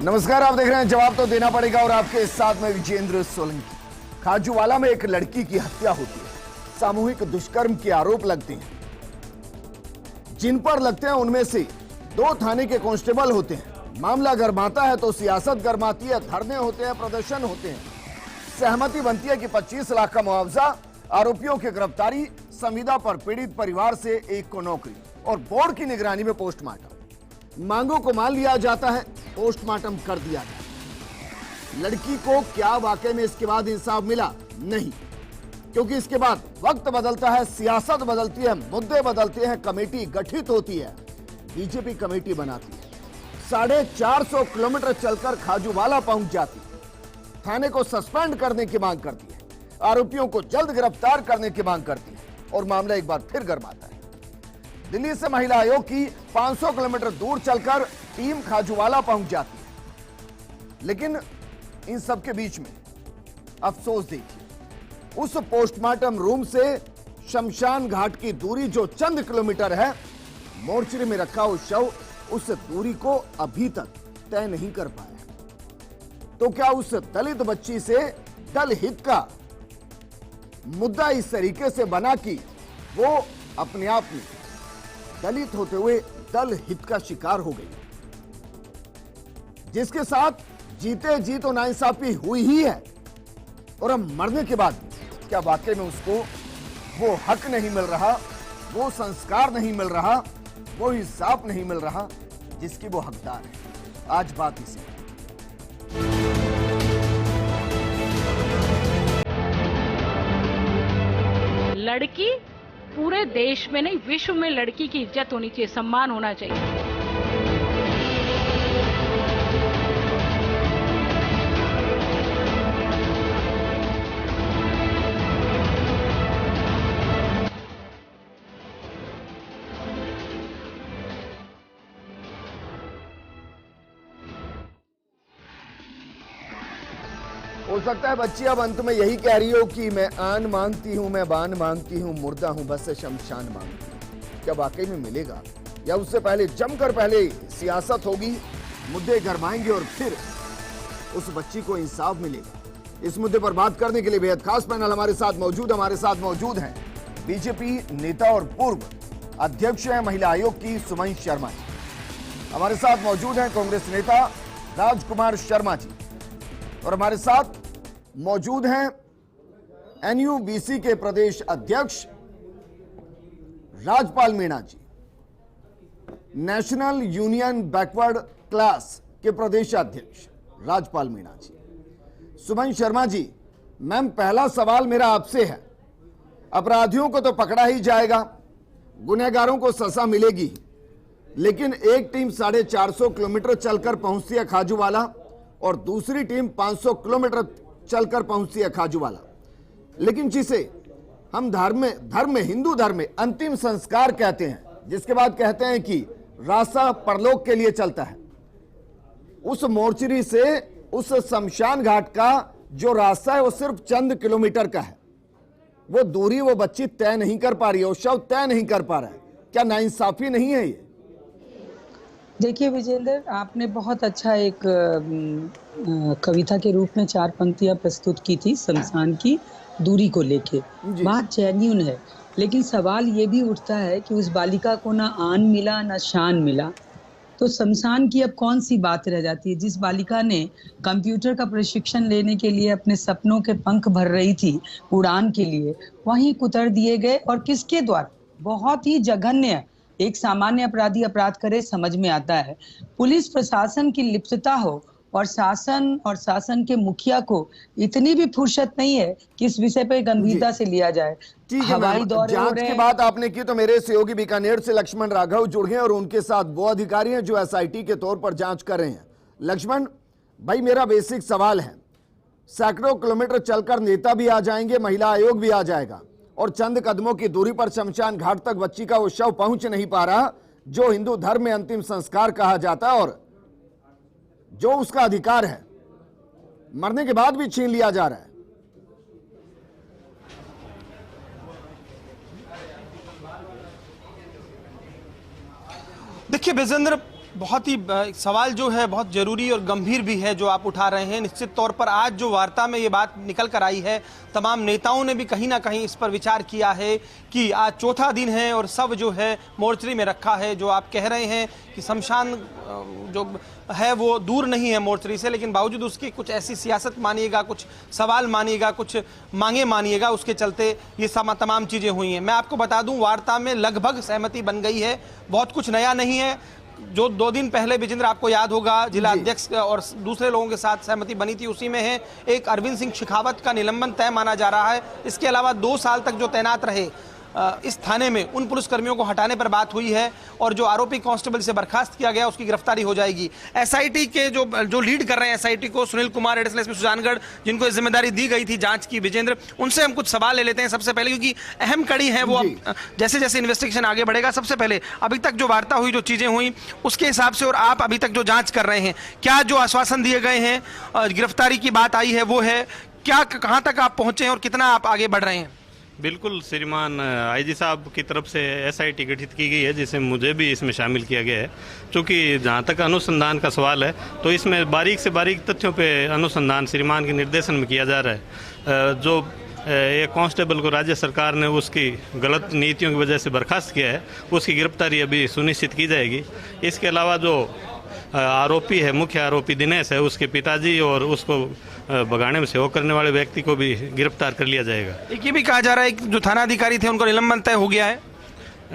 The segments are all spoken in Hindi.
नमस्कार, आप देख रहे हैं जवाब तो देना पड़ेगा और आपके साथ में विजेंद्र सोलंकी। खाजूवाला में एक लड़की की हत्या होती है, सामूहिक दुष्कर्म के आरोप लगते हैं। जिन पर लगते हैं उनमें से 2 थाने के कांस्टेबल होते हैं। मामला गरमाता है तो सियासत गरमाती है, धरने होते हैं, प्रदर्शन होते हैं, सहमति बनती है कि 25 लाख का मुआवजा, आरोपियों की गिरफ्तारी, संविदा पर पीड़ित परिवार से 1 को नौकरी और बोर्ड की निगरानी में पोस्टमार्टम। मांगों को मान लिया जाता है, पोस्टमार्टम कर दिया गया। लड़की को क्या वाकई में इसके बाद इंसाफ मिला? नहीं, क्योंकि इसके बाद वक्त बदलता है, सियासत बदलती है, मुद्दे बदलते हैं, कमेटी गठित होती है, बीजेपी कमेटी बनाती है, 450 किलोमीटर चलकर खाजूवाला पहुंच जाती है, थाने को सस्पेंड करने की मांग करती है, आरोपियों को जल्द गिरफ्तार करने की मांग करती है और मामला एक बार फिर गरमाता है। दिल्ली से महिला आयोग की 500 किलोमीटर दूर चलकर टीम खाजूवाला पहुंच जाती है, लेकिन इन सब के बीच में अफसोस देखिए, उस पोस्टमार्टम रूम से शमशान घाट की दूरी जो चंद किलोमीटर है, मोर्चरी में रखा वो शव उस दूरी को अभी तक तय नहीं कर पाया। तो क्या उस दलित बच्ची से दल हित का मुद्दा इस तरीके से बना कि वो अपने आप में दलित होते हुए दल हित का शिकार हो गई, जिसके साथ जीते जी तो नाइंसाफी हुई ही है, और अब मरने के बाद क्या वाकई में उसको वो हक नहीं मिल रहा, वो संस्कार नहीं मिल रहा, वो इंसाफ नहीं मिल रहा जिसकी वो हकदार है। आज बात इसी है। लड़की पूरे देश में नहीं, विश्व में लड़की की इज्जत होनी चाहिए, सम्मान होना चाहिए। हो सकता है बच्ची अब अंत में यही कह रही हो कि मैं आन मांगती हूं, मैं बान मांगती हूं, मुर्दा हूं, बस शमशान मांगती हूं। क्या वाकई में मिलेगा, या उससे पहले जमकर पहले सियासत होगी, मुद्दे गरमाएंगे और फिर उस बच्ची को इंसाफ मिलेगा? इस मुद्दे पर बात करने के लिए बेहद खास पैनल हमारे साथ मौजूद हैं बीजेपी नेता और पूर्व अध्यक्ष हैं महिला आयोग की सुमन शर्मा जी। हमारे साथ मौजूद हैं कांग्रेस नेता राजकुमार शर्मा जी, और हमारे साथ मौजूद हैं एनयूबीसी के प्रदेश अध्यक्ष राजपाल मीणा जी, नेशनल यूनियन बैकवर्ड क्लास के प्रदेश अध्यक्ष राजपाल मीणा जी। सुमन शर्मा जी, मैम, पहला सवाल मेरा आपसे है, अपराधियों को तो पकड़ा ही जाएगा, गुनहगारों को सजा मिलेगी, लेकिन एक टीम 450 किलोमीटर चलकर पहुंचती है खाजूवाला और दूसरी टीम 500 किलोमीटर चलकर पहुंचती है खाजूवाला, लेकिन जिसे हम धर्म में हिंदू धर्म में अंतिम संस्कार कहते हैं, जिसके बाद कहते हैं कि रास्ता परलोक के लिए चलता है, उस मोर्चरी से उस शमशान घाट का जो रास्ता है वो सिर्फ चंद किलोमीटर का है। वो दूरी वो बच्ची तय नहीं कर पा रही है, वो शव तय नहीं कर पा रहा है। क्या नाइंसाफी नहीं है ये? देखिए विजेंद्र, आपने बहुत अच्छा एक कविता के रूप में 4 पंक्तियां प्रस्तुत की थी शमशान की दूरी को लेके। बात जेन्युइन है, लेकिन सवाल ये भी उठता है कि उस बालिका को ना आन मिला ना शान मिला, तो शमशान की अब कौन सी बात रह जाती है? जिस बालिका ने कंप्यूटर का प्रशिक्षण लेने के लिए अपने सपनों के पंख भर रही थी उड़ान के लिए, वहीं कुतर दिए गए, और किसके द्वारा? बहुत ही जघन्य। एक सामान्य अपराधी अपराध करे समझ में आता है, पुलिस प्रशासन की लिप्तता हो और शासन के मुखिया को इतनी भी फुर्सत नहीं है कि इस विषय पर गंभीरता से लिया जाए। हवाई दौरे जांच की बात आपने की तो मेरे सहयोगी बीकानेर से लक्ष्मण राघव जुड़ गए और उनके साथ वो अधिकारी हैं जो एसआईटी के तौर पर जांच कर रहे हैं। लक्ष्मण भाई, मेरा बेसिक सवाल है, सैकड़ों किलोमीटर चलकर नेता भी आ जाएंगे, महिला आयोग भी आ जाएगा, और चंद कदमों की दूरी पर शमशान घाट तक बच्ची का वो शव पहुंच नहीं पा रहा, जो हिंदू धर्म में अंतिम संस्कार कहा जाता है और जो उसका अधिकार है, मरने के बाद भी छीन लिया जा रहा है। देखिए विजेंद्र, बहुत ही सवाल जो है बहुत ज़रूरी और गंभीर भी है जो आप उठा रहे हैं। निश्चित तौर पर आज जो वार्ता में ये बात निकल कर आई है, तमाम नेताओं ने भी कहीं ना कहीं इस पर विचार किया है कि आज चौथा दिन है और सब जो है मोर्चरी में रखा है। जो आप कह रहे हैं कि शमशान जो है वो दूर नहीं है मोर्चरी से, लेकिन बावजूद उसकी कुछ ऐसी सियासत मानिएगा, कुछ सवाल मानिएगा, कुछ मांगे मानिएगा, उसके चलते ये तमाम चीज़ें हुई हैं। मैं आपको बता दूं, वार्ता में लगभग सहमति बन गई है, बहुत कुछ नया नहीं है। जो 2 दिन पहले विजेंद्र आपको याद होगा जिला अध्यक्ष और दूसरे लोगों के साथ सहमति बनी थी, उसी में है एक अरविंद सिंह शेखावत का निलंबन तय माना जा रहा है। इसके अलावा 2 साल तक जो तैनात रहे इस थाने में उन पुलिसकर्मियों को हटाने पर बात हुई है और जो आरोपी कांस्टेबल से बर्खास्त किया गया उसकी गिरफ्तारी हो जाएगी। एसआईटी के जो लीड कर रहे हैं एसआईटी को सुनील कुमार एडिशनल एसपी सुजानगढ़, जिनको जिम्मेदारी दी गई थी जांच की, विजेंद्र, उनसे हम कुछ सवाल ले लेते हैं सबसे पहले, क्योंकि अहम कड़ी है वो। जैसे जैसे इन्वेस्टिगेशन आगे बढ़ेगा, सबसे पहले अभी तक जो वार्ता हुई, जो चीजें हुई उसके हिसाब से और आप अभी तक जो जांच कर रहे हैं, क्या जो आश्वासन दिए गए हैं, गिरफ्तारी की बात आई है वो है क्या, कहां तक आप पहुंचे हैं और कितना आप आगे बढ़ रहे हैं? बिल्कुल श्रीमान आईजी साहब की तरफ से एसआईटी गठित की गई है, जिसे मुझे भी इसमें शामिल किया गया है। क्योंकि जहाँ तक अनुसंधान का सवाल है तो इसमें बारीक से बारीक तथ्यों पे अनुसंधान श्रीमान के निर्देशन में किया जा रहा है। जो एक कांस्टेबल को राज्य सरकार ने उसकी गलत नीतियों की वजह से बर्खास्त किया है, उसकी गिरफ्तारी अभी सुनिश्चित की जाएगी। इसके अलावा जो आरोपी है, मुख्य आरोपी दिनेश है, उसके पिताजी और उसको भगाने में सहयोग करने वाले व्यक्ति को भी गिरफ्तार कर लिया जाएगा। एक ये भी कहा जा रहा है कि जो थाना अधिकारी थे उनको निलंबन तय हो गया है।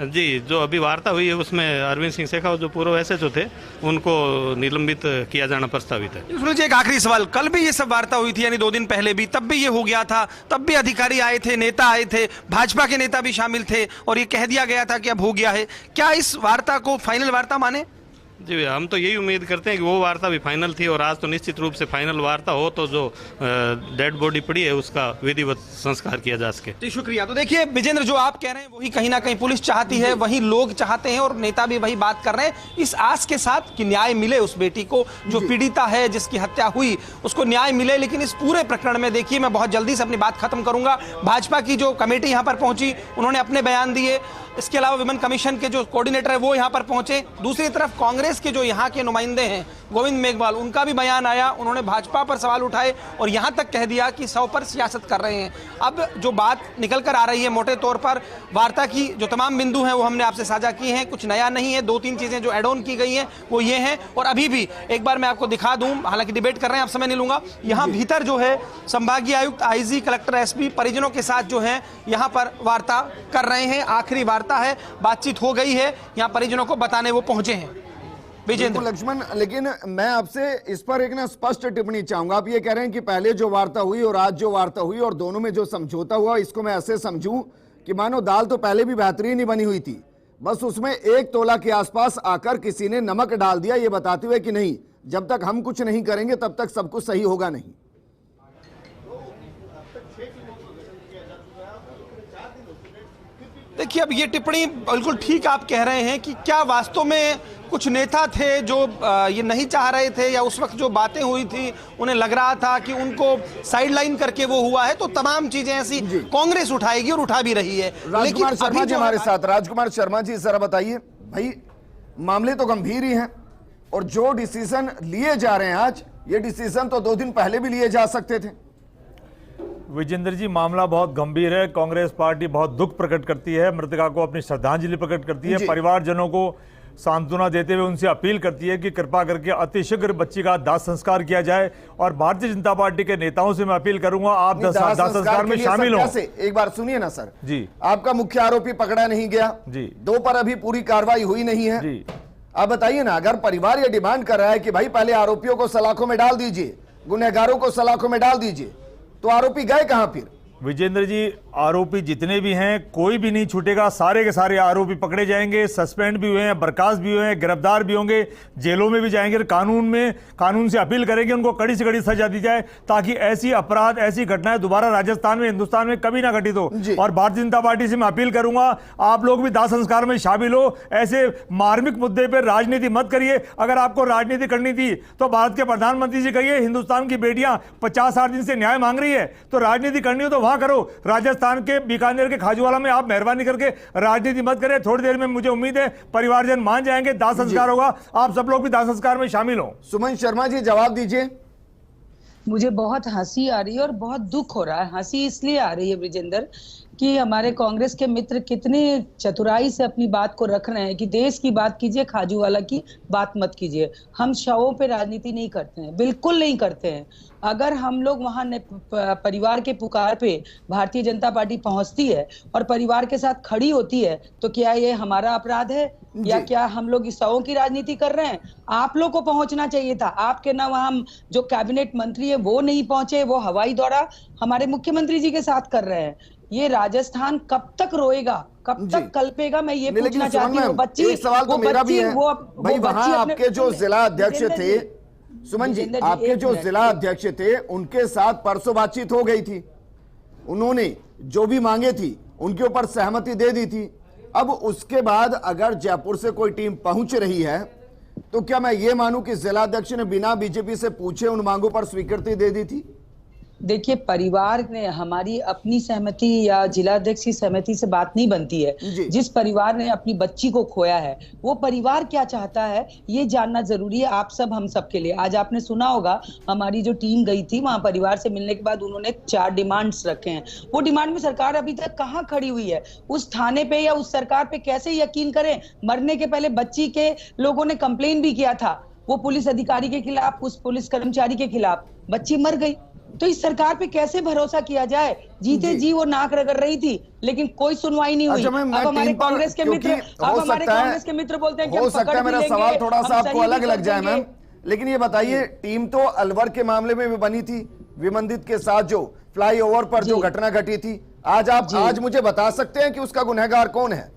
जी, जो अभी वार्ता हुई है उसमें अरविंद सिंह शेखावत जो पूर्व एसएचओ थे उनको निलंबित किया जाना प्रस्तावित है। सुनिए जी, एक आखिरी सवाल, कल भी ये सब वार्ता हुई थी, यानी 2 दिन पहले भी, तब भी ये हो गया था, तब भी अधिकारी आए थे, नेता आए थे, भाजपा के नेता भी शामिल थे और ये कह दिया गया था कि अब हो गया है। क्या इस वार्ता को फाइनल वार्ता माने? जी, हम तो यही उम्मीद करते हैं कि वो वार्ता भी फाइनल थी और आज तो निश्चित रूप से फाइनल वार्ता हो तो जो डेड बॉडी पड़ी है उसका विधिवत संस्कार किया जा सके। जी, शुक्रिया। तो देखिए विजेंद्र, जो आप कह रहे हैं वही कहीं ना कहीं पुलिस चाहती है, वही लोग चाहते हैं और नेता भी वही बात कर रहे हैं, इस आस के साथ कि न्याय मिले उस बेटी को जो पीड़िता है, जिसकी हत्या हुई, उसको न्याय मिले। लेकिन इस पूरे प्रकरण में देखिए, मैं बहुत जल्दी से अपनी बात खत्म करूंगा। भाजपा की जो कमेटी यहाँ पर पहुंची, उन्होंने अपने बयान दिए। इसके अलावा विमेन कमीशन के जो कोऑर्डिनेटर है वो यहाँ पर पहुंचे। दूसरी तरफ कांग्रेस के जो यहाँ के नुमाइंदे हैं गोविंद मेघवाल, उनका भी बयान आया, उन्होंने भाजपा पर सवाल उठाए और यहाँ तक कह दिया कि 100 पर सियासत कर रहे हैं। अब जो बात निकल कर आ रही है मोटे तौर पर, वार्ता की जो तमाम बिंदु हैं वो हमने आपसे साझा की हैं, कुछ नया नहीं है। 2-3 चीजें जो एड ऑन की गई हैं वो ये हैं। और अभी भी एक बार मैं आपको दिखा दूं, हालांकि डिबेट कर रहे हैं, आप समय नहीं लूंगा, यहाँ भीतर जो है संभागीय आयुक्त, आईजी, कलेक्टर, एसपी परिजनों के साथ जो है यहाँ पर वार्ता कर रहे हैं। आखिरी वार्ता है, बातचीत हो गई है, यहाँ परिजनों को बताने वो पहुंचे हैं। विजेंद्र, लक्ष्मण, लेकिन मैं आपसे इस पर एक ना स्पष्ट टिप्पणी चाहूंगा। आप ये कह रहे हैं कि पहले जो वार्ता हुई और आज जो वार्ता हुई और दोनों में जो समझौता हुआ, इसको मैं ऐसे समझूं कि मानो दाल तो पहले भी बेहतरीन ही बनी हुई थी, बस उसमें 1 तोला के आसपास आकर किसी ने नमक डाल दिया, ये बताते हुए कि नहीं, जब तक हम कुछ नहीं करेंगे तब तक सब कुछ सही होगा नहीं। देखिए, अब ये टिप्पणी बिल्कुल ठीक आप कह रहे हैं कि क्या वास्तव में कुछ नेता थे जो ये नहीं चाह रहे थे, या उस वक्त जो बातें हुई थी उन्हें लग रहा था कि उनको साइडलाइन करके वो हुआ है, तो तमाम चीजें ऐसी कांग्रेस उठाएगी और उठा भी रही है। राजकुमार शर्मा जी हमारे साथ। राजकुमार शर्मा जी, जरा बताइए भाई, मामले तो गंभीर ही हैं और जो डिसीजन लिए जा रहे हैं आज, ये डिसीजन तो 2 दिन पहले भी लिए जा सकते थे। विजेंद्र जी, मामला बहुत गंभीर है। कांग्रेस पार्टी बहुत दुख प्रकट करती है, मृतका को अपनी श्रद्धांजलि प्रकट करती है, परिवारजनों को सांत्वना देते हुए उनसे अपील करती है कि कृपा करके अतिशीघ्र बच्ची का दाह संस्कार किया जाए। और भारतीय जनता पार्टी के नेताओं से मैं अपील करूंगा, आप दाह संस्कार में शामिल हो। एक बार सुनिए ना सर जी, आपका मुख्य आरोपी पकड़ा नहीं गया जी, 2 पर अभी पूरी कार्रवाई हुई नहीं है जी। आप बताइए ना, अगर परिवार ये डिमांड कर रहा है कि भाई पहले आरोपियों को सलाखों में डाल दीजिए, गुनहगारों को सलाखों में डाल दीजिए, तो आरोपी गए कहां फिर? विजेंद्र जी, आरोपी जितने भी हैं कोई भी नहीं छूटेगा, सारे के सारे आरोपी पकड़े जाएंगे, सस्पेंड भी हुए हैं, बर्खास्त भी हुए हैं, गिरफ्तार भी होंगे, जेलों में भी जाएंगे। कानून से अपील करेंगे उनको कड़ी से कड़ी सजा दी जाए, ताकि ऐसी अपराध, ऐसी घटनाएं दोबारा राजस्थान में, हिंदुस्तान में कभी ना घटित हो। और भारतीय जनता पार्टी से मैं अपील करूंगा, आप लोग भी दाह संस्कार में शामिल हो। ऐसे मार्मिक मुद्दे पर राजनीति मत करिए। अगर आपको राजनीति करनी थी तो भारत के प्रधानमंत्री से कहिए, हिंदुस्तान की बेटियां 50-60 दिन से न्याय मांग रही है, तो राजनीति करनी हो तो वहां करो। राजस्थान राजस्थान के बीकानेर के खाजूवाला में आप मेहरबानी करके राजनीति मत करें। थोड़ी देर में मुझे उम्मीद है परिवारजन मान जाएंगे, दाह संस्कार होगा, आप सब लोग भी दाह संस्कार में शामिल हो। सुमन शर्मा जी जवाब दीजिए। मुझे बहुत हंसी आ रही है और बहुत दुख हो रहा है। हंसी इसलिए आ रही है विजेंद्र कि हमारे कांग्रेस के मित्र कितने चतुराई से अपनी बात को रख रहे हैं कि देश की बात कीजिए, खाजूवाला की बात मत कीजिए। हम शवों पे राजनीति नहीं करते हैं, बिल्कुल नहीं करते हैं। अगर हम लोग वहां परिवार के पुकार पे भारतीय जनता पार्टी पहुंचती है और परिवार के साथ खड़ी होती है तो क्या ये हमारा अपराध है या क्या हम लोग इस शवों की राजनीति कर रहे हैं? आप लोग को पहुंचना चाहिए था। आपके ना वहां जो कैबिनेट मंत्री है वो नहीं पहुंचे, वो हवाई दौरा हमारे मुख्यमंत्री जी के साथ कर रहे हैं। ये राजस्थान कब तक रोएगा, कब तक कल्पेगा? मैं ये पूछना चाहती हूँ। बच्ची, एक सवाल तो मेरा भी है भाई, वहां आपके जो जिला अध्यक्ष थे, सुमन जी आपके जो जिला अध्यक्ष थे उनके साथ परसों बातचीत हो गई थी, उन्होंने जो भी मांगे थी उनके ऊपर सहमति दे दी थी। अब उसके बाद अगर जयपुर से कोई टीम पहुंच रही है तो क्या मैं ये मानूं कि जिला अध्यक्ष ने बिना बीजेपी से पूछे उन मांगों पर स्वीकृति दे दी थी? देखिए, परिवार ने हमारी अपनी सहमति या जिलाध्यक्ष की सहमति से बात नहीं बनती है। जिस परिवार ने अपनी बच्ची को खोया है वो परिवार क्या चाहता है ये जानना जरूरी है आप सब, हम सब के लिए। आज आपने सुना होगा हमारी जो टीम गई थी वहां परिवार से मिलने के बाद उन्होंने 4 डिमांड्स रखे हैं। वो डिमांड में सरकार अभी तक कहां खड़ी हुई है? उस थाने पे या उस सरकार पे कैसे यकीन करें? मरने के पहले बच्ची के लोगों ने कंप्लेन भी किया था, वो पुलिस अधिकारी के खिलाफ, उस पुलिस कर्मचारी के खिलाफ। बच्ची मर गई तो इस सरकार पे कैसे भरोसा किया जाए? जीते जी वो नाक रगड़ रही थी लेकिन कोई सुनवाई नहीं हुई। अब हमारे कांग्रेस के मित्र बोलते हैं कि हो सकता है मेरा सवाल थोड़ा सा आपको अलग लग जाए मैम, लेकिन ये बताइए टीम तो अलवर के मामले में भी बनी थी, विमंदित के साथ जो फ्लाईओवर पर जो घटना घटी थी। आज मुझे बता सकते हैं कि उसका गुनहगार कौन है?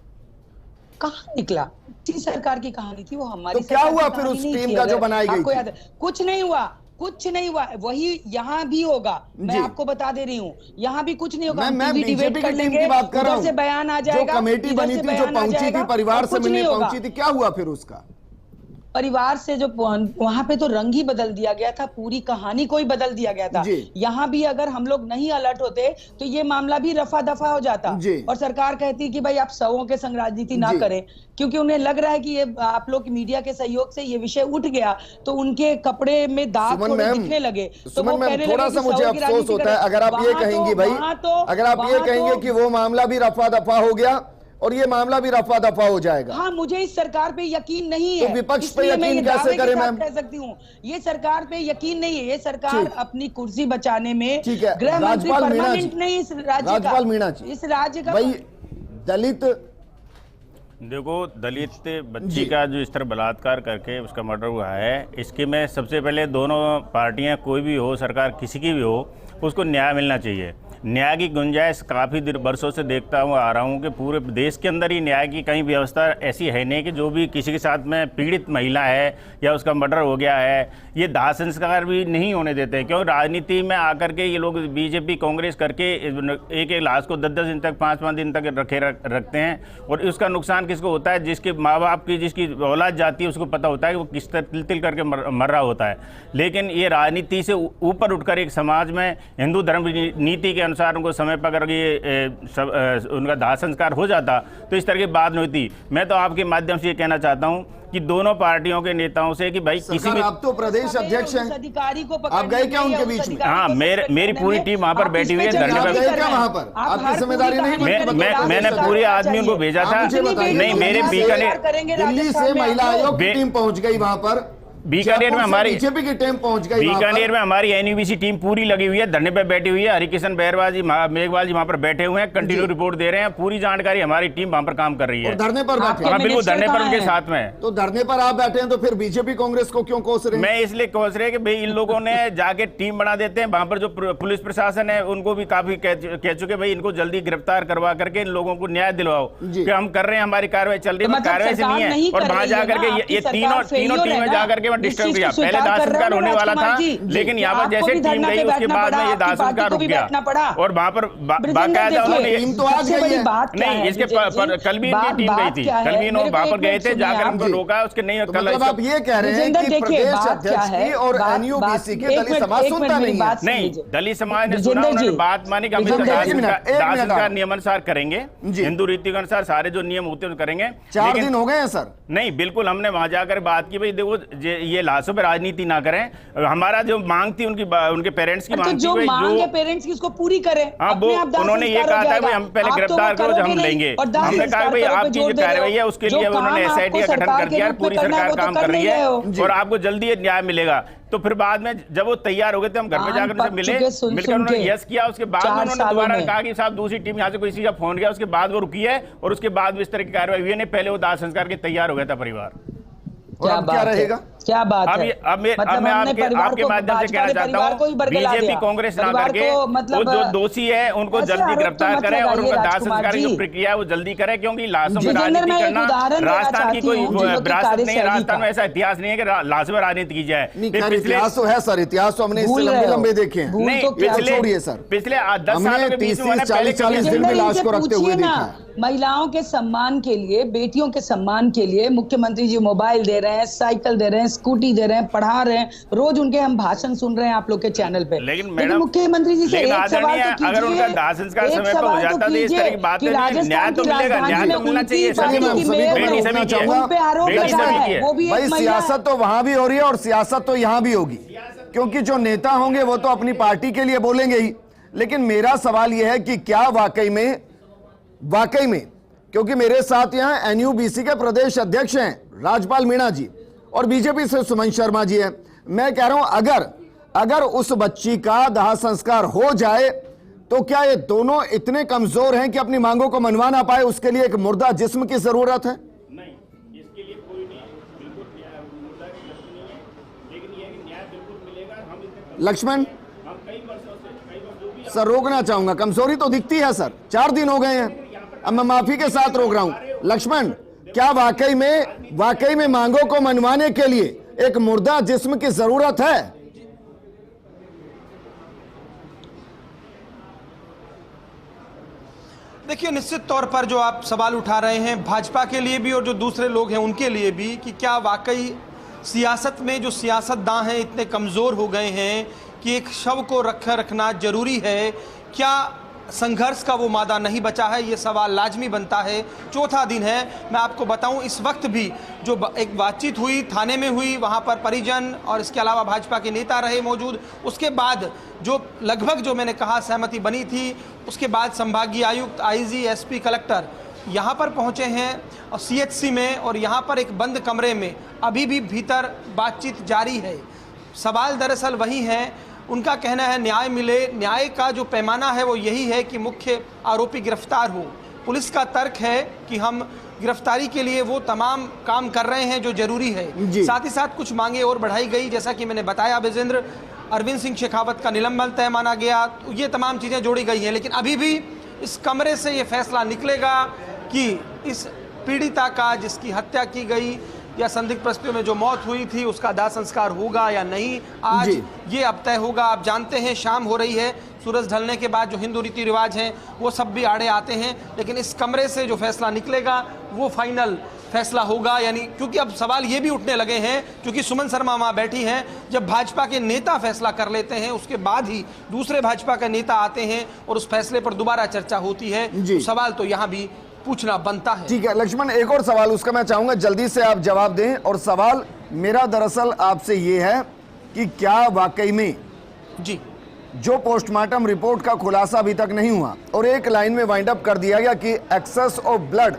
कहाँ निकला? सरकार की कहानी थी वो, हमारी। तो क्या हुआ फिर उस टीम का जो बनाई गई? आपको याद है? कुछ नहीं हुआ, कुछ नहीं हुआ। वही यहाँ भी होगा, मैं आपको बता दे रही हूँ, यहाँ भी कुछ नहीं होगा। मैं बीजेपी की टीम की बात कर रहा हूँ, से बयान आ जाएगा, जो कमेटी बनी थी, जो पहुंची थी, परिवार से मिलने पहुंची थी, क्या हुआ फिर उसका? परिवार से जो वहां पे तो रंग ही बदल दिया गया था, पूरी कहानी को ही बदल दिया गया था। यहाँ भी अगर हम लोग नहीं अलर्ट होते तो ये मामला भी रफा दफा हो जाता और सरकार कहती कि भाई आप शवों के संग राजनीति ना करें, क्योंकि उन्हें लग रहा है कि ये आप लोग मीडिया के सहयोग से ये विषय उठ गया तो उनके कपड़े में दाग थोड़े दिखने लगे। तो वो कहने लगे थोड़ा सा मुझे अफसोस होता है अगर आप ये कहेंगी भाई, अगर आप ये कहेंगे कि वो मामला भी रफा दफा हो गया और ये मामला भी रफा दफा हो जाएगा। हाँ, मुझे इस सरकार पे यकीन नहीं है। तो विपक्ष पे यकीन कैसे करें मैम? कह सकती हूँ ये सरकार पे यकीन नहीं है। ये सरकार अपनी कुर्सी बचाने में, ठीक है, गृह मंत्री परमानेंट नहीं इस राज्य का, राज्यपाल मीणा जी, इस राज्य का भाई दलित, देखो दलित बच्ची का जो इस तरह बलात्कार करके उसका मर्डर हुआ है, इसके में सबसे पहले दोनों पार्टियां कोई भी हो, सरकार किसी की भी हो, उसको न्याय मिलना चाहिए। न्याय की गुंजाइश काफ़ी बरसों से देखता हुआ आ रहा हूँ कि पूरे देश के अंदर ही न्याय की कहीं व्यवस्था ऐसी है नहीं कि जो भी किसी के साथ में पीड़ित महिला है या उसका मर्डर हो गया है, ये दाह संस्कार भी नहीं होने देते हैं। क्यों? राजनीति में आकर के ये लोग बीजेपी कांग्रेस करके एक एक लाश को 10-10 दिन तक, 5-5 दिन तक रखते हैं और उसका नुकसान किसको होता है? जिसके माँ बाप की, जिसकी औलाद जाती है उसको पता होता है कि वो किस तरह तिल तिल करके मर रहा होता है। लेकिन ये राजनीति से ऊपर उठकर एक समाज में हिंदू धर्म नीति के अनुसार उनको समय पर अगर ये उनका दाह संस्कार हो जाता तो इस तरह की बात नहीं होती। मैं तो आपके माध्यम से ये कहना चाहता हूँ कि दोनों पार्टियों के नेताओं से कि भाई किसी भी, आप तो प्रदेश अध्यक्ष हैं, अधिकारी को आप गए क्या उनके बीच में? हाँ, मेरी पूरी टीम वहाँ पर बैठी हुई है धरने पर। क्या वहाँ पर आपकी जिम्मेदारी नहीं? मैंने पूरे आदमी उनको भेजा था। नहीं, मेरे बीकानेर, दिल्ली से महिला आयोग की टीम पहुंच गई वहाँ पर, बीकानेर में हमारी बीजेपी की टीम पहुंच गई, बीकानेर में हमारी एनयूबीसी टीम पूरी लगी हुई है, धरने पे बैठी हुई है। हरिकिशन बहरवाल जी, मेघवाल जी वहाँ पर बैठे हुए हैं, कंटिन्यू रिपोर्ट दे रहे हैं, पूरी जानकारी हमारी टीम वहाँ पर काम कर रही है। धरने पर बैठे? हाँ बिल्कुल, धरने पर उनके साथ में। तो धरने पर आप बैठे हैं तो फिर बीजेपी कांग्रेस को क्यों कोस रहे हैं? मैं इसलिए कोस रहे कि भाई इन लोगों ने जाके टीम बना देते हैं। वहाँ पर जो पुलिस प्रशासन है उनको भी काफी कह चुके भाई इनको जल्दी गिरफ्तार करवा करके इन लोगों को न्याय दिलवाओ कि हम कर रहे हैं, हमारी कार्रवाई चल रही है, कार्रवाई से नहीं है। और वहाँ जाकर के ये तीनों टीमें जाकर के में डिस्टर्ब किया। पहले दाह संस्कार होने वाला था, लेकिन यहाँ पर जैसे टीम गई उसके बाद में ये दाह संस्कार रुक गया और वहाँ पर बाकायदा उन्होंने नहीं, इसके कल भी इनकी टीम गई थी, कल भी इन्होंने वहाँ पर गए थे, जाकर उनको रोका, उसके नहीं कल। आप ये कह रहे हैं कि प्रदेश अध्यक्ष की और एनयूबीसी के दलित समाज सुनता नहीं है? नहीं, दलित समाज ने सुना, उन्होंने बात मानी कि हम दाह संस्कार नियमानुसार करेंगे, हिंदू रीति के अनुसार सारे जो नियम होते हैं करेंगे। 4 दिन हो गए हैं सर। नहीं, बिल्कुल हमने वहां जाकर बात की, भाई देखो ये लाशों पे राजनीति ना करें। हमारा जो मांग थी उनके पेरेंट्स की मांग थी, जो मांग है पेरेंट्स की उसको पूरी करें। हाँ, वो उन्होंने ये कहा था भाई हम पहले गिरफ्तार करो, जब हम लेंगे। हमने कहा भाई आपकी जो कार्रवाई है उसके लिए उन्होंने SIT का गठन कर दिया, पूरी सरकार काम कर रही है और आपको जल्दी न्याय मिलेगा। तो फिर बाद में जब वो तैयार हो गए थे, हम घर पे जाकर उनसे मिले, मिलकर उन्होंने यस किया। उसके बाद में उन्होंने दोबारा कहा कि साहब दूसरी टीम यहाँ से किसी का फोन गया, उसके बाद वो रुकी है और उसके बाद इस तरह की कार्रवाई हुई नहीं। पहले वो दाह संस्कार के तैयार हो गया था परिवार। क्या रहेगा? क्या बात है? अब मैं आपके माध्यम से कहना चाहता हूँ, बीजेपी कांग्रेस ना करके वो जो दोषी है उनको जल्दी गिरफ्तार करें और उनका दाह संस्कार की जो प्रक्रिया है वो जल्दी करें, क्योंकि लाशों में राजनीति करना राजस्थान की कोई विरासत नहीं है। राजस्थान में ऐसा इतिहास नहीं है कि लाशों में राजनीति की जाए। इतिहास तो है सर, इतिहास तो हमने इससे लंबे देखे हैं। पिछले 10 सालों के बीच में 40 दिन में लाश को रखते हुए देखा है। महिलाओं के सम्मान के लिए, बेटियों के सम्मान के लिए मुख्यमंत्री जी मोबाइल दे रहे हैं, साइकिल दे रहे हैं, स्कूटी दे रहे हैं, पढ़ा रहे हैं। रोज उनके हम भाषण सुन रहे हैं आप लोग के चैनल पे। लेकिन मुख्यमंत्री जी से एक सवाल तो कीजिए, अगर उनका दाह संस्कार समय पर हो जाता तो इस तरह की बात न्याय तो मिलेगा, न्याय तो मिलना चाहिए। भाई सियासत तो वहां भी हो रही है और सियासत तो यहां भी होगी, क्योंकि जो नेता होंगे वो तो अपनी पार्टी के लिए बोलेंगे ही। लेकिन मेरा सवाल यह है कि क्या वाकई में, क्योंकि मेरे साथ यहां एनयूबीसी के प्रदेश अध्यक्ष हैं राजपाल मीणा जी और बीजेपी से सुमन शर्मा जी हैं, मैं कह रहा हूं अगर उस बच्ची का दाह संस्कार हो जाए तो क्या ये दोनों इतने कमजोर हैं कि अपनी मांगों को मनवा ना पाए? उसके लिए एक मुर्दा जिस्म की जरूरत है? नहीं, इसके लिए कोई नहीं, बिल्कुल मुर्दा की जरूरत नहीं है, लेकिन ये न्याय बिल्कुल मिलेगा। हम लक्ष्मण सर रोकना चाहूंगा, कमजोरी तो दिखती है सर, 4 दिन हो गए हैं, अब मैं माफी के साथ रोक रहा हूं। लक्ष्मण, क्या वाकई में मांगों को मनवाने के लिए एक मुर्दा जिस्म की जरूरत है? देखिए, निश्चित तौर पर जो आप सवाल उठा रहे हैं भाजपा के लिए भी और जो दूसरे लोग हैं उनके लिए भी, कि क्या वाकई सियासत में जो सियासतदान हैं इतने कमज़ोर हो गए हैं कि एक शव को रखना जरूरी है? क्या संघर्ष का वो मादा नहीं बचा है? ये सवाल लाजमी बनता है। 4था दिन है। मैं आपको बताऊं, इस वक्त भी जो एक बातचीत हुई थाने में हुई, वहाँ पर परिजन और इसके अलावा भाजपा के नेता रहे मौजूद। उसके बाद जो लगभग जो मैंने कहा सहमति बनी थी, उसके बाद संभागीय आयुक्त, IG, SP, कलेक्टर यहाँ पर पहुँचे हैं और CHC में, और यहाँ पर एक बंद कमरे में अभी भी भीतर बातचीत जारी है। सवाल दरअसल वही है, उनका कहना है न्याय मिले। न्याय का जो पैमाना है वो यही है कि मुख्य आरोपी गिरफ्तार हो। पुलिस का तर्क है कि हम गिरफ्तारी के लिए वो तमाम काम कर रहे हैं जो जरूरी है। साथ ही साथ कुछ मांगे और बढ़ाई गई, जैसा कि मैंने बताया विजेंद्र, अरविंद सिंह शेखावत का निलंबन तय माना गया, ये तमाम चीज़ें जोड़ी गई हैं। लेकिन अभी भी इस कमरे से ये फैसला निकलेगा कि इस पीड़िता का, जिसकी हत्या की गई या संदिग्ध परिस्थितियों में जो मौत हुई थी, उसका दाह संस्कार होगा या नहीं, आज ये अब तय होगा। आप जानते हैं शाम हो रही है, सूरज ढलने के बाद जो हिंदू रीति रिवाज हैं वो सब भी आड़े आते हैं, लेकिन इस कमरे से जो फैसला निकलेगा वो फाइनल फैसला होगा। यानी क्योंकि अब सवाल ये भी उठने लगे हैं, क्योंकि सुमन शर्मा वहाँ बैठी हैं, जब भाजपा के नेता फैसला कर लेते हैं उसके बाद ही दूसरे भाजपा के नेता आते हैं और उस फैसले पर दोबारा चर्चा होती है, तो सवाल तो यहाँ भी पूछना बनता है। ठीक है लक्ष्मण, एक और सवाल, उसका मैं चाहूंगा जल्दी से आप जवाब दें। और सवाल मेरा दरअसल आपसे ये है कि क्या वाकई में जो पोस्टमार्टम रिपोर्ट का खुलासा अभी तक नहीं हुआ और एक लाइन में वाइंड अप कर दिया गया कि एक्सेस ऑफ ब्लड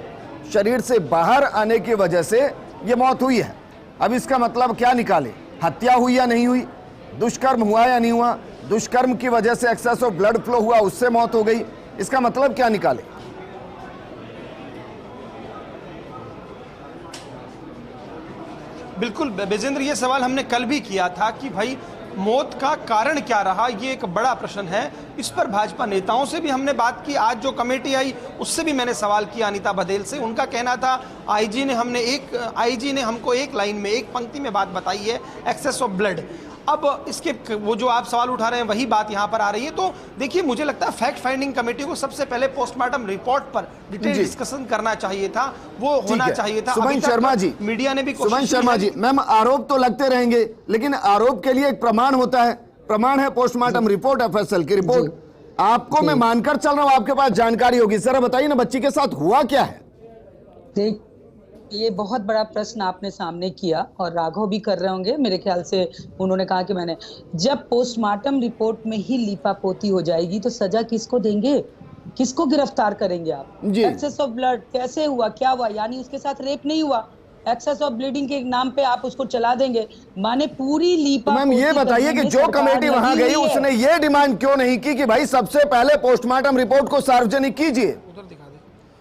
शरीर से बाहर आने की वजह से ये मौत हुई है, अब इसका मतलब क्या निकाले? हत्या हुई या नहीं हुई, दुष्कर्म हुआ या नहीं हुआ, दुष्कर्म की वजह से एक्सेस ऑफ ब्लड फ्लो हुआ, उससे मौत हो गई, इसका मतलब क्या निकाले? बिल्कुल विजेंद्र, ये सवाल हमने कल भी किया था कि भाई मौत का कारण क्या रहा, ये एक बड़ा प्रश्न है। इस पर भाजपा नेताओं से भी हमने बात की। आज जो कमेटी आई उससे भी मैंने सवाल किया अनीता बघेल से। उनका कहना था आईजी ने हमको एक लाइन में, एक पंक्ति में बात बताई है, एक्सेस ऑफ ब्लड। अब इसके वो जो आप सवाल उठा रहे हैं वही बात यहाँ पर आ रही है। तो देखिए, मुझे लगता है फैक्ट फाइंडिंग कमेटी को सबसे पहले पोस्टमार्टम रिपोर्ट पर डिटेल डिस्कशन करना चाहिए था, वो होना चाहिए था। सुमन शर्मा जी, मीडिया ने भी सुमन शर्मा जी, मैम आरोप तो लगते रहेंगे, लेकिन आरोप के लिए एक प्रमाण होता है। प्रमाण है पोस्टमार्टम रिपोर्ट, एफएसएल की रिपोर्ट। आपको मैं मानकर चल रहा हूं, आपके पास जानकारी होगी। जरा बताइए ना, बच्ची के साथ हुआ क्या है? देख, ये बहुत बड़ा प्रश्न आपने सामने किया और राघव भी कर रहे होंगे मेरे ख्याल से। उन्होंने कहा कि मैंने, जब पोस्टमार्टम रिपोर्ट में ही लीपापोती हो जाएगी तो सजा किसको देंगे, किसको गिरफ्तार करेंगे आप? एक्सेस ऑफ ब्लड कैसे हुआ, क्या हुआ? यानी उसके साथ रेप नहीं हुआ, एक्सेस ऑफ ब्लीडिंग के नाम पे आप उसको चला देंगे। माने पूरी लीपा। मैम ये बताइए कि जो कमेटी वहां गई उसने ये डिमांड क्यों नहीं की कि भाई सबसे पहले पोस्टमार्टम रिपोर्ट को सार्वजनिक कीजिए?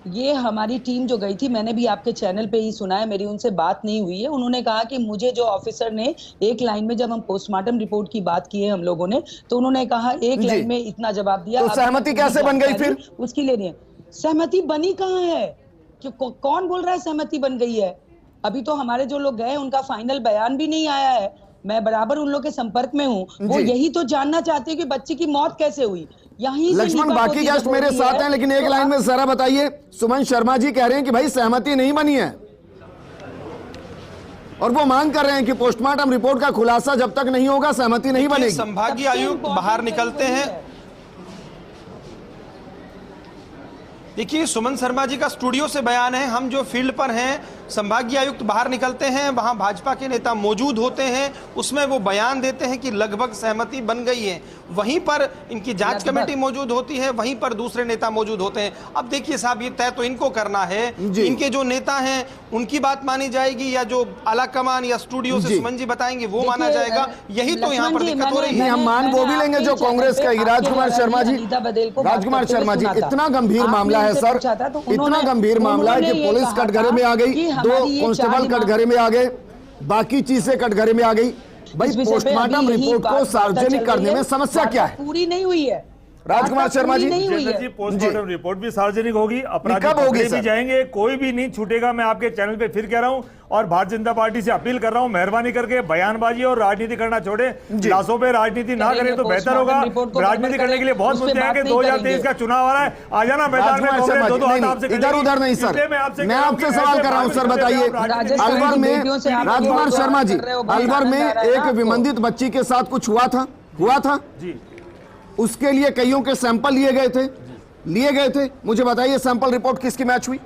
ये हमारी टीम जो गई थी, मैंने भी आपके चैनल पे ही सुना है, मेरी उनसे बात नहीं हुई है। उन्होंने कहा कि मुझे जो ऑफिसर ने एक लाइन में, जब हम पोस्टमार्टम रिपोर्ट की बात की है हम लोगों ने, तो उन्होंने कहा एक लाइन में इतना जवाब दिया। तो सहमति कैसे बन गई फिर? उसकी लेनी है सहमति, बनी कहाँ है? कौन बोल रहा है सहमति बन गई है? अभी तो हमारे जो लोग गए उनका फाइनल बयान भी नहीं आया है। मैं बराबर उन लोग के संपर्क में हूँ। वो यही तो जानना चाहते हैं कि बच्ची की मौत कैसे हुई। लक्ष्मण, बाकी गेस्ट मेरे साथ हैं, लेकिन एक लाइन में जरा बताइए। सुमन शर्मा जी कह रहे हैं कि भाई सहमति नहीं बनी है और वो मांग कर रहे हैं कि पोस्टमार्टम रिपोर्ट का खुलासा जब तक नहीं होगा सहमति नहीं बनेगी। संभागीय आयुक्त बाहर निकलते हैं। देखिए, सुमन शर्मा जी का स्टूडियो से बयान है। हम जो फील्ड पर हैं, संभागीय आयुक्त बाहर निकलते हैं, वहां भाजपा के नेता मौजूद होते हैं, उसमें वो बयान देते हैं कि लगभग सहमति बन गई है। वहीं पर इनकी जांच कमेटी मौजूद होती है, वहीं पर दूसरे नेता मौजूद होते हैं। अब देखिए साहब, ये तय तो इनको करना है, इनके जो नेता हैं उनकी बात मानी जाएगी या जो आला कमान या स्टूडियो से सुमन जी बताएंगे वो माना जाएगा। यही तो यहाँ पर दिक्कत हो रही है। हम मान वो भी लेंगे जो कांग्रेस का। राजकुमार शर्मा जी, राजकुमार शर्मा जी, इतना गंभीर मामला है सर, इतना गंभीर मामला है कि पुलिस कटघरे में आ गई, 2 कांस्टेबल कटघरे में आ गए, बाकी चीजें कटघरे में आ गई। भाई पोस्टमार्टम रिपोर्ट को सार्वजनिक करने में समस्या क्या है? पूरी नहीं हुई है राजकुमार शर्मा जी। पोस्टमार्टम रिपोर्ट भी सार्वजनिक होगी, अपराधी पकड़े भी जाएंगे, कोई भी नहीं छूटेगा। मैं आपके चैनल पे फिर कह रहा हूं और भारतीय जनता पार्टी से अपील कर रहा हूं, मेहरबानी करके बयानबाजी और राजनीति करना छोड़े, लाशों पे राजनीति ना करें तो बेहतर होगा। राजनीति करने के लिए बहुत मुद्दे हैं कि 2023 का चुनाव आ रहा है, आ जाना मैदान में। इधर उधर नहीं सर, मैं आपसे सवाल कर रहा हूं। सर बताइए, अलवर में, राजकुमार शर्मा जी, अलवर में एक विमंदित बच्ची के साथ कुछ हुआ था जी। उसके लिए कईयों के सैंपल लिए गए थे। मुझे बताइए सैंपल रिपोर्ट किसकी मैच हुई?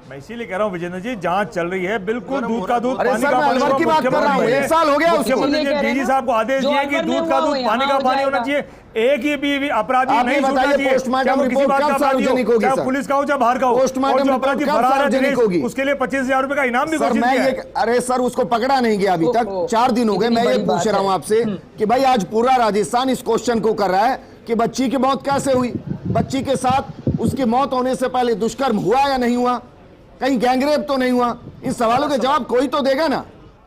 मैं इसीलिए कह रहा हूं विजेंद्र जी, जांच चल रही है, बिल्कुल दूध का दूध, अरे पानी सर, का मैं पानी। अलवर की बात कर रहा हूं, 1 साल हो गया उसको। मुख्यमंत्री ने डीजी साहब को आदेश दिए कि दूध का दूध, पानी का पानी होना चाहिए। एक ही भी अपराधी नहीं छूटना चाहिए। पोस्टमार्टम रिपोर्ट कब सार्वजनिक होगी? पुलिस का हो चाहे बाहर का हो, पोस्टमार्टम अपराधी सार्वजनिक होगी, उसके लिए 25,000 रुपए का इनाम भी घोषित किया है। अरे सर, उसको पकड़ा नहीं गया अभी तक, 4 दिन हो गए। मैं ये पूछ रहा हूं आपसे कि भाई आज पूरा राजस्थान इस क्वेश्चन को कर रहा है कि बच्ची की मौत कैसे हुई, बच्ची के साथ उसकी मौत होने से पहले दुष्कर्म हुआ या नहीं हुआ, कहीं गैंगरेप तो नहीं हुआ? इन सवालों के जवाब कोई तो देगा ना,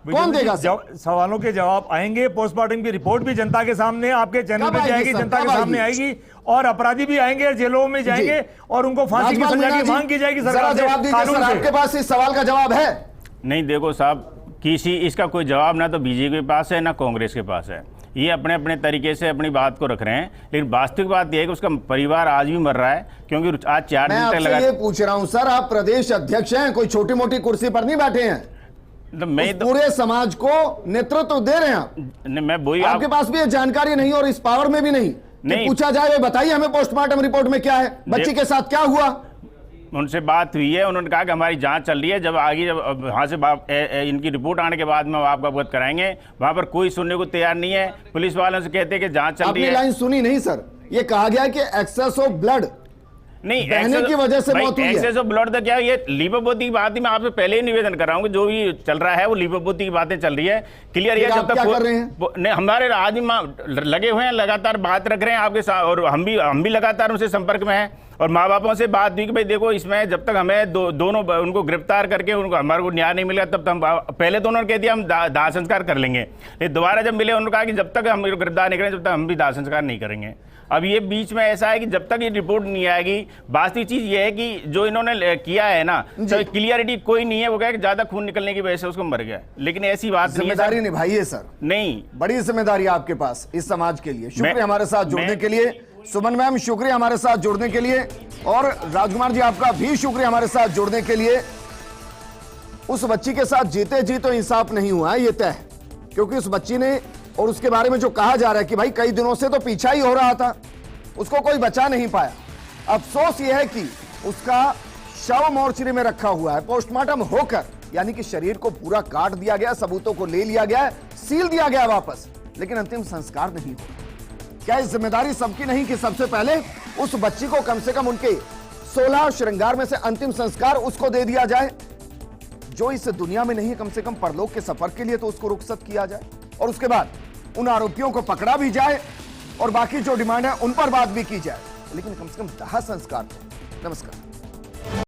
कौन देगा? सवालों के जवाब आएंगे, पोस्टमार्टम की रिपोर्ट भी जनता के सामने आपके चैनल पे जाएगी, जनता के सामने आएगी, और अपराधी भी आएंगे, जेलों में जाएंगे और उनको फांसी की सजा की मांग की जाएगी सरकार से। जवाब दीजिए सर, आपके पास इस सवाल का जवाब है? नहीं, देखो साहब, किसी इसका कोई जवाब ना तो बीजेपी के पास है ना कांग्रेस के पास है। ये अपने अपने तरीके से अपनी बात को रख रहे हैं, लेकिन वास्तविक बात यह है कि उसका परिवार आज भी मर रहा है, क्योंकि आज 4 दिन तक लगा। ये पूछ रहा हूं सर, आप प्रदेश अध्यक्ष हैं, कोई छोटी मोटी कुर्सी पर नहीं बैठे हैं, तो मैं पूरे समाज को नेतृत्व दे रहे हैं आप। मैं वही, आपके पास भी ये जानकारी नहीं और इस पावर में भी नहीं पूछा जाए, बताइए हमें पोस्टमार्टम रिपोर्ट में क्या है, बच्ची के साथ क्या हुआ? उनसे बात हुई है, उन्होंने कहा कि हमारी जांच चल रही है, जब आगे जब वहाँ से इनकी रिपोर्ट आने के बाद में आपको अवगत कराएंगे। वहाँ पर कोई सुनने को तैयार नहीं है, पुलिस वालों से कहते हैं कि जांच चल रही है। आपने लाइन सुनी नहीं सर, ये कहा गया कि एक्सेस ऑफ ब्लड, नहीं, बहने की वजह से मौत हुई है। एक्सेस ऑफ ब्लड का क्या, ये लीपोपोथी की बात ही मैं आपसे पहले ही निवेदन कर रहा हूँ कि जो भी चल रहा है वो लीपोपोथी की बातें चल रही है, क्लियर है। जब तक क्या कर रहे हैं? नहीं, हमारे आदमी लगे हुए हैं, लगातार बात रख रहे हैं आपके साथ, और हम भी लगातार उनसे संपर्क में हैं, और माँ बापों से बात हुई कि भाई देखो इसमें जब तक हमें दोनों उनको गिरफ्तार करके उनको हमारे को न्याय नहीं मिलेगा तब तक हम, पहले तो उन्होंने कह दिया हम दाह संस्कार कर लेंगे, लेकिन दोबारा जब मिले उन्होंने कहा कि जब तक हम गिरफ्तार नहीं करें जब तक हम भी दाह संस्कार नहीं करेंगे। अब ये बीच में ऐसा है कि जब तक ये रिपोर्ट नहीं आएगी, वास्तविक चीज ये है कि जो इन्होंने किया है ना, तो क्लियरिटी कोई नहीं है। वो कहे कि ज्यादा खून निकलने की वजह से उसको मर गया, लेकिन ऐसी बात नहीं है। जिम्मेदारी निभाई है सर, नहीं, बड़ी जिम्मेदारी है आपके पास इस समाज के लिए। शुक्रिया हमारे साथ जुड़ने के लिए, सुमन मैम शुक्रिया हमारे साथ जुड़ने के लिए, और राजकुमार जी आपका भी शुक्रिया हमारे साथ जुड़ने के लिए। उस बच्ची के साथ जीते जी तो इंसाफ नहीं हुआ है, ये तय है, क्योंकि उस बच्ची ने और उसके बारे में जो कहा जा रहा है कि भाई कई दिनों से तो पीछा ही हो रहा था, उसको कोई बचा नहीं पाया। अफसोस यह है कि उसका शव मोर्चरी में रखा हुआ है, पोस्टमार्टम होकर, यानी कि शरीर को पूरा काट दिया गया, सबूतों को ले लिया गया, सील दिया गया वापस, लेकिन अंतिम संस्कार नहीं हुआ। क्या इस जिम्मेदारी सबकी नहीं कि सबसे पहले उस बच्ची को कम से कम उनके 16 श्रृंगार में से अंतिम संस्कार उसको दे दिया जाए, जो इस दुनिया में नहीं, कम से कम परलोक के सफर के लिए तो उसको रुखसत किया जाए, और उसके बाद उन आरोपियों को पकड़ा भी जाए, और बाकी जो डिमांड है उन पर बात भी की जाए, लेकिन कम से कम दाह संस्कार। नमस्कार।